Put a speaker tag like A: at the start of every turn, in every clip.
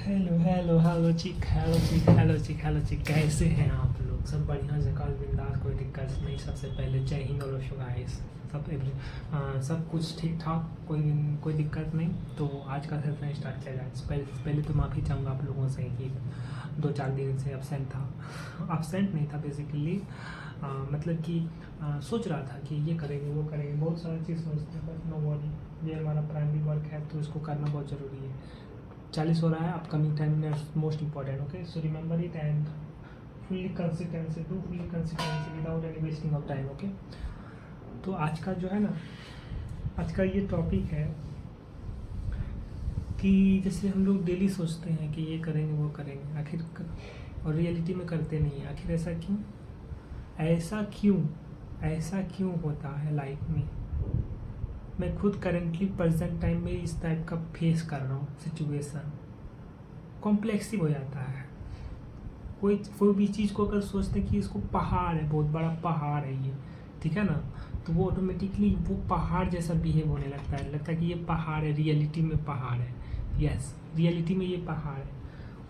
A: Hello hello hello चिक hello चिक hello चिक हेलो चिक, कैसे हैं आप लोग? सब बढ़िया से कल बिंदास, कोई दिक्कत नहीं। सबसे पहले जय हिंद और गाइस, सब कुछ ठीक ठाक, कोई दिक्कत नहीं। तो आज का सेशन स्टार्ट किया जाए। पहले तो माफ़ी चाहूँगा आप लोगों से कि 2-4 दिन से एबसेंट नहीं था बेसिकली। मतलब कि सोच रहा था कि ये करेंगे वो करेंगे, बहुत सारी चीज़ सोचते हैं, बट नो वरी, ये हमारा प्राइमरी वर्क है तो इसको करना बहुत ज़रूरी है। 40 हो रहा है, upcoming 10 minutes most important. Okay, so remember it and fully consistency, do fully consistency without any wasting of time. Okay, तो आज का जो है ना, आज का ये टॉपिक है कि जैसे हम लोग डेली सोचते हैं कि ये करेंगे वो करेंगे, आखिर और रियलिटी में करते नहीं है। आखिर ऐसा क्यों होता है लाइफ में? मैं खुद करेंटली प्रेजेंट टाइम में इस टाइप का फेस कर रहा हूँ सिचुएशन। कॉम्प्लेक्सिव हो जाता है। कोई भी चीज़ को अगर सोचते हैं कि इसको पहाड़ है, बहुत बड़ा पहाड़ है ये, ठीक है ना, तो वो ऑटोमेटिकली वो पहाड़ जैसा बिहेव होने लगता है कि ये पहाड़ है, रियलिटी में पहाड़ है। यस, रियलिटी में ये पहाड़ है,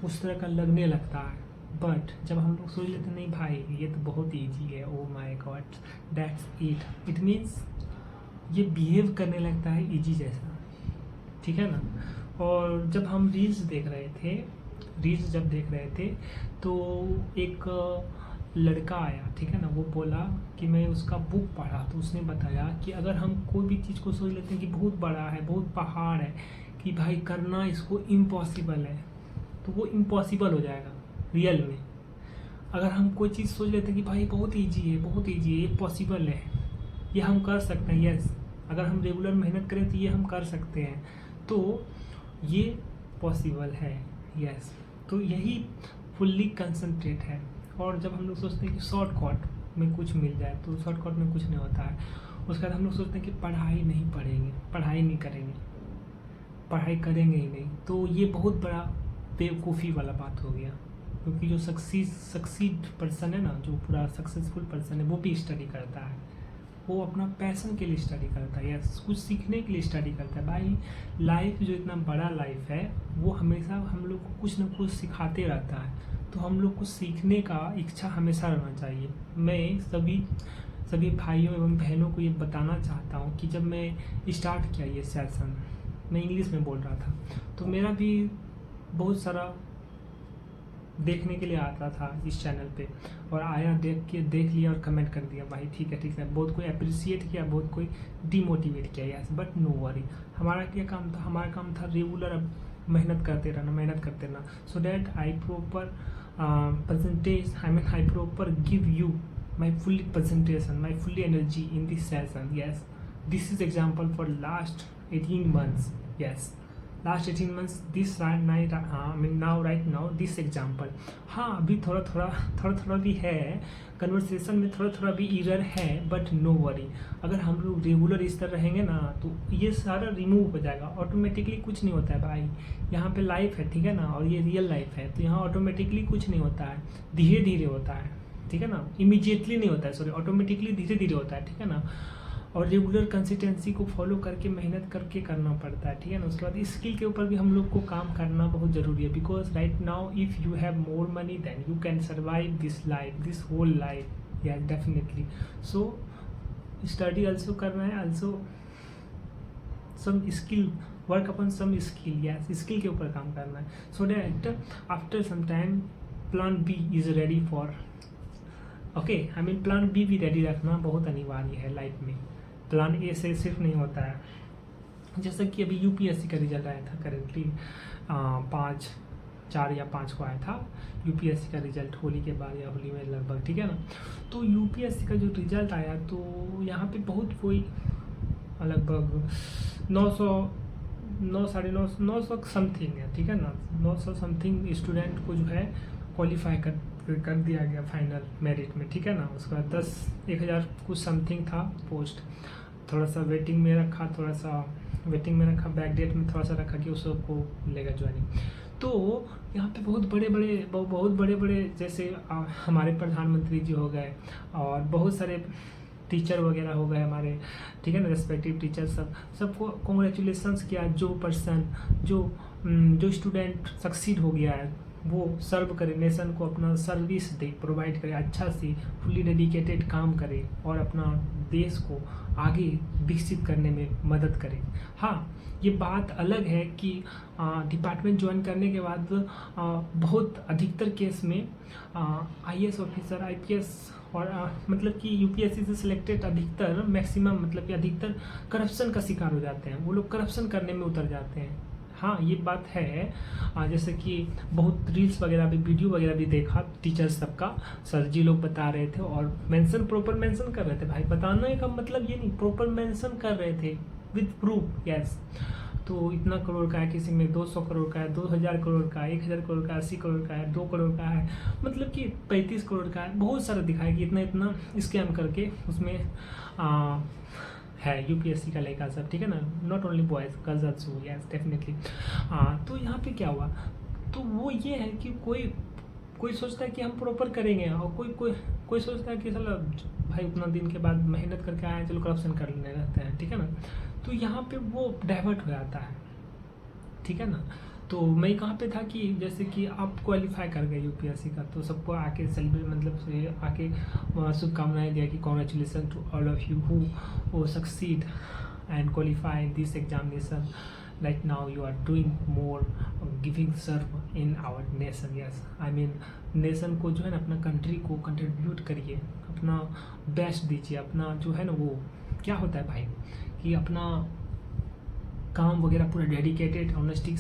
A: उस तरह का लगने लगता है। बट जब हम लोग सोच लेते नहीं भाई ये तो बहुत ईजी है, oh my God, that's it means ये बिहेव करने लगता है इजी जैसा, ठीक है ना। और जब हम रील्स देख रहे थे तो एक लड़का आया, ठीक है ना, वो बोला कि मैं उसका बुक पढ़ा तो उसने बताया कि अगर हम कोई भी चीज़ को सोच लेते हैं कि बहुत बड़ा है, बहुत पहाड़ है, कि भाई करना इसको इम्पॉसिबल है, तो वो इम्पॉसिबल हो जाएगा रियल में। अगर हम कोई चीज़ सोच लेते हैं कि भाई बहुत ईजी है, ये पॉसिबल है, ये हम कर सकते हैं, यस, अगर हम रेगुलर मेहनत करें तो ये हम कर सकते हैं, तो ये पॉसिबल है, यस। तो यही फुल्ली कंसंट्रेट है। और जब हम लोग सोचते हैं कि शॉर्टकट में कुछ मिल जाए, तो शॉर्टकट में कुछ नहीं होता है। उसके बाद हम लोग सोचते हैं कि पढ़ाई नहीं करेंगे, पढ़ाई करेंगे ही नहीं, तो ये बहुत बड़ा बेवकूफ़ी वाला बात हो गया। क्योंकि जो सक्सीड पर्सन है ना, जो पूरा सक्सेसफुल पर्सन है, वो भी स्टडी करता है, वो अपना पैशन के लिए स्टडी करता है या कुछ सीखने के लिए स्टडी करता है। भाई लाइफ जो इतना बड़ा लाइफ है, वो हमेशा हम लोग को कुछ ना कुछ सिखाते रहता है, तो हम लोग को सीखने का इच्छा हमेशा रहना चाहिए। मैं सभी भाइयों एवं बहनों को ये बताना चाहता हूँ कि जब मैं स्टार्ट किया ये सेशन, मैं इंग्लिश में बोल रहा था, तो मेरा भी बहुत सारा देखने के लिए आता था इस चैनल पे, और आया, देख लिया और कमेंट कर दिया, भाई ठीक है। बहुत कोई अप्रिशिएट किया, बहुत कोई डिमोटिवेट किया, यस, बट नो वरी। हमारा क्या काम था? हमारा काम था रेगुलर मेहनत करते रहना, so that I proper I proper give you my fully presentation, my fully energy in this session, yes. This is example for last 18 months, yes, last 18 months this right now this example. हाँ, अभी थोड़ा भी है, conversation में थोड़ा भी error है, but no worry. अगर हम लोग रेगुलर इस तरह रहेंगे ना, तो ये सारा रिमूव हो जाएगा ऑटोमेटिकली। कुछ नहीं होता है भाई, यहाँ पे लाइफ है, ठीक है ना, और ये रियल लाइफ है, तो यहाँ ऑटोमेटिकली कुछ नहीं होता है, धीरे धीरे होता है, ठीक है ना, इमीडिएटली नहीं होता है, सॉरी, ऑटोमेटिकली धीरे धीरे होता है, ठीक है ना। और रेगुलर कंसिस्टेंसी को फॉलो करके मेहनत करके करना पड़ता है, ठीक है ना। उसके बाद स्किल के ऊपर भी हम लोग को काम करना बहुत ज़रूरी है, because right now if you have more money then you can survive this whole life, yeah definitely. So study also करना है, also some skill, work upon some skill, या स्किल के ऊपर काम करना है, so that after some time plan B is ready for, okay, plan B भी रेडी रखना बहुत अनिवार्य है लाइफ में। प्लान ए से सिर्फ नहीं होता है। जैसा कि अभी यूपीएससी का रिजल्ट आया था करेंटली 4 या 5 को आया था यूपीएससी का रिजल्ट, होली के बाद या होली में लगभग, ठीक है ना। तो यूपीएससी का जो रिजल्ट आया, तो यहाँ पे बहुत कोई लगभग 900 समथिंग है, ठीक है ना, 900 समथिंग स्टूडेंट को जो है क्वालिफाई कर दिया गया फाइनल मेरिट में, ठीक है ना। उसके बाद 10,000 कुछ समथिंग था पोस्ट, थोड़ा सा वेटिंग में रखा, बैक डेट में थोड़ा सा रखा कि उस सबको लेगा ज्वाइनिंग। तो यहाँ पे बहुत बड़े बड़े जैसे हमारे प्रधानमंत्री जी हो गए, और बहुत सारे टीचर वगैरह हो गए हमारे, ठीक है ना, रेस्पेक्टिव टीचर सबको कॉन्ग्रेचुलेसन्स किया। जो पर्सन जो जो स्टूडेंट सक्सीड हो गया है वो सर्व करे, नेशन को अपना सर्विस दे, प्रोवाइड करे, अच्छा से फुली डेडिकेटेड काम करे और अपना देश को आगे विकसित करने में मदद करे। हाँ, ये बात अलग है कि डिपार्टमेंट ज्वाइन करने के बाद बहुत अधिकतर केस में आईएएस ऑफिसर, आईपीएस और मतलब कि यूपीएससी से सिलेक्टेड अधिकतर मैक्सिमम मतलब कि अधिकतर करप्शन का शिकार हो जाते हैं, वो लोग करप्शन करने में उतर जाते हैं। हाँ, ये बात है। जैसे कि बहुत रील्स वगैरह भी, वीडियो वगैरह भी देखा टीचर्स सबका, सर जी लोग बता रहे थे और मेंशन, प्रॉपर मेंशन कर रहे थे। भाई बताने का मतलब ये नहीं, प्रॉपर मेंशन कर रहे थे विद प्रूफ। यस, तो इतना करोड़ का है, किसी में 200 करोड़ का है, 2000 करोड़ का है, 1000 करोड़ का है, 80 करोड़ का है, 2 करोड़ का है, मतलब कि 35 करोड़ का है, बहुत सारा दिखाया कि इतना इतना स्कैम करके उसमें है यूपीएससी का लड़का सब, ठीक है ना, not only boys, girls also, yes definitely. तो यहाँ पे क्या हुआ, तो वो ये है कि कोई सोचता है कि हम प्रॉपर करेंगे और कोई सोचता है कि साला भाई उतना दिन के बाद मेहनत करके आए हैं, चलो करप्शन कर लेने रहते हैं, ठीक है ना। तो यहाँ पे वो डाइवर्ट हो जाता है, ठीक है ना। तो मैं कहाँ पे था कि जैसे कि आप क्वालिफाई कर गए यूपीएससी का, तो सबको आके सेलिब्रेट मतलब से आके शुभकामनाएं दिया कि congratulation to all of you who succeed and qualify in this examination, like now you are doing more giving serve in our nation. Yes, I mean nation को जो है ना, अपना कंट्री को कंट्रीब्यूट करिए, अपना बेस्ट दीजिए, अपना जो है ना वो क्या होता है भाई कि अपना काम वगैरह पूरा डेडिकेटेड ऑनेस्टी